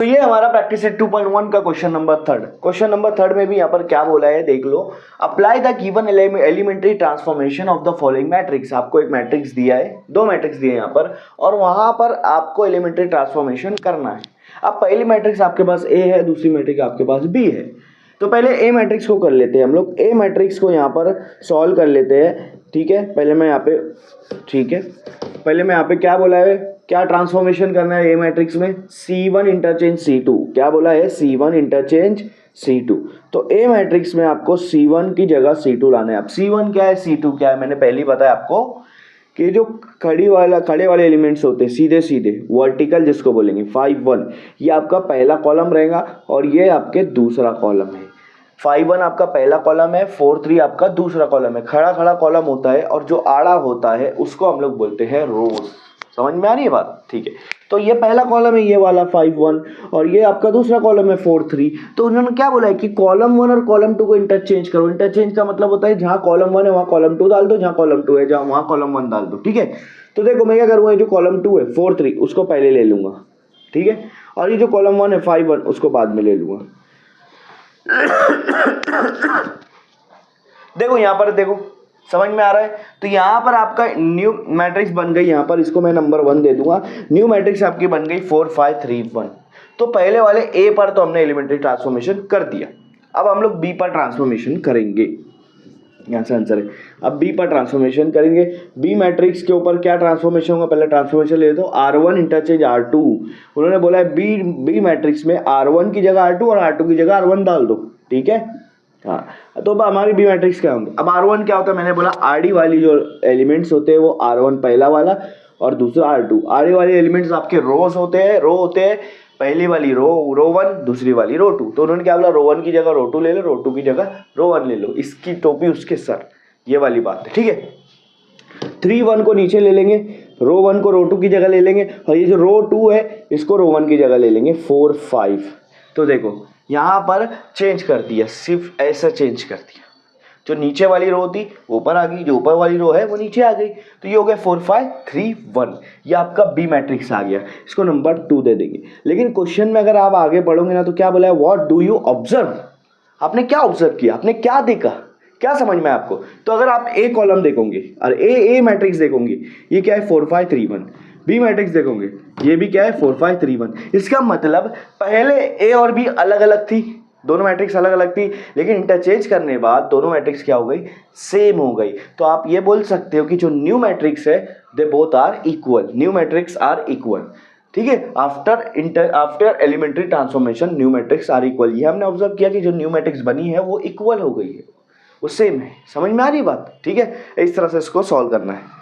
तो ये हमारा प्रैक्टिस सेट 2.1 का question number third. Question number third में भी यहाँ पर क्या बोला है देख लो। Apply the given elementary transformation of the following matrix. आपको एक मैट्रिक्स दिया है, दो मैट्रिक्स दिए यहाँ पर, और वहां पर आपको एलिमेंट्री ट्रांसफॉर्मेशन करना है। अब पहली मैट्रिक्स आपके पास ए है, दूसरी मैट्रिक्स आपके पास बी है। तो पहले ए मैट्रिक्स को कर लेते हैं हम लोग। ए मैट्रिक्स को यहाँ पर सॉल्व कर लेते हैं। ठीक है, पहले मैं यहाँ पे क्या बोला है, क्या ट्रांसफॉर्मेशन करना है ए मैट्रिक्स में, C1 इंटरचेंज C2। क्या बोला है, C1 इंटरचेंज C2। तो ए मैट्रिक्स में आपको C1 की जगह C2 लाना है। अब C1 क्या है, C2 क्या है, मैंने पहले ही बताया आपको कि जो खड़े वाले एलिमेंट्स होते हैं सीधे सीधे वर्टिकल जिसको बोलेंगे 5 1, ये आपका पहला कॉलम रहेगा और ये आपके दूसरा कॉलम है। 5 1 आपका पहला कॉलम है, 4 3 आपका दूसरा कॉलम है। खड़ा कॉलम होता है और जो आड़ा होता है उसको हम लोग बोलते हैं रोज। समझ में आ रही है बात? ठीक है, तो ये पहला कॉलम है ये वाला 5 1 और ये आपका दूसरा कॉलम है 4 3। तो उन्होंने क्या बोला है कि कॉलम 1 और कॉलम 2 को इंटरचेंज करो। इंटरचेंज का मतलब होता है जहां कॉलम 1 है वहां कॉलम 2 डाल दो, जहां कॉलम 2 है जहां वहां कॉलम 1 डाल दो। ठीक है, तो देखो मैं क्या करूंगा, जो कॉलम 2 है 4 3 उसको पहले ले लूंगा। ठीक है, और ये जो कॉलम 1 है 5 1 उसको बाद में ले लूंगा। देखो यहाँ पर देखो, समझ में आ रहा है? तो यहाँ पर आपका न्यू मैट्रिक्स बन गई, यहाँ पर इसको मैं नंबर 1 दे दूंगा। न्यू मैट्रिक्स आपकी बन गई 4 5 3 1। तो पहले वाले ए पर तो हमने एलिमेंट्री ट्रांसफॉर्मेशन कर दिया। अब हम लोग बी पर ट्रांसफॉर्मेशन करेंगे। यहाँ से आंसर है, अब बी पर ट्रांसफॉर्मेशन करेंगे। बी मैट्रिक्स के ऊपर क्या ट्रांसफॉर्मेशन होगा, पहले ट्रांसफॉर्मेशन ले दो। R1 interchange R2। उन्होंने बोला है बी मैट्रिक्स में R1 की जगह R2 और R2 की जगह R1 डाल दो। ठीक है, हाँ, तो अब हमारी बी मैट्रिक्स क्या होंगे। अब R1 क्या होता है, मैंने बोला आरडी वाली जो एलिमेंट्स होते हैं वो R1 पहला वाला और दूसरा R2। आरडी वाले एलिमेंट्स आपके रोज होते हैं, रो होते हैं। पहली वाली रो 1, दूसरी वाली रो 2। तो उन्होंने क्या बोला, रो 1 की जगह रो 2 ले लो, रो 2 की जगह रो 1 ले लो। इसकी टोपी उसके सर, ये वाली बात है। ठीक है, 3 1 को नीचे ले लेंगे, रो 1 को रो 2 की जगह ले लेंगे और ये जो रो 2 है इसको रो 1 की जगह ले लेंगे 4 5। तो देखो यहाँ पर चेंज कर दिया, सिर्फ ऐसा चेंज कर दिया। जो नीचे वाली रो थी ऊपर आ गई, जो ऊपर वाली रो है वो नीचे आ गई। तो ये हो गया 4 5 3 1। ये आपका बी मैट्रिक्स आ गया, इसको नंबर 2 दे देंगे। लेकिन क्वेश्चन में अगर आप आगे पढ़ोगे ना तो क्या बोला है, व्हाट डू यू ऑब्जर्व। आपने क्या ऑब्जर्व किया, आपने क्या देखा, क्या समझ में आपको। तो अगर आप ए कॉलम देखोगे और ए मैट्रिक्स देखोगे, ये क्या है 4 5 3 1। बी मैट्रिक्स देखोगे, ये भी क्या है 4 5 3 1। इसका मतलब पहले ए और बी अलग अलग थी, दोनों मैट्रिक्स अलग अलग थी, लेकिन इंटरचेंज करने बाद दोनों मैट्रिक्स क्या हो गई, सेम हो गई। तो आप ये बोल सकते हो कि जो न्यू मैट्रिक्स है they both are equal, new matrix are equal. ठीक है, after elementary transformation new matrix are equal. ये हमने ऑब्जर्व किया कि जो न्यू मैट्रिक्स बनी है वो इक्वल हो गई है, वो सेम है। समझ में आ रही बात? ठीक है, इस तरह से इसको सॉल्व करना है।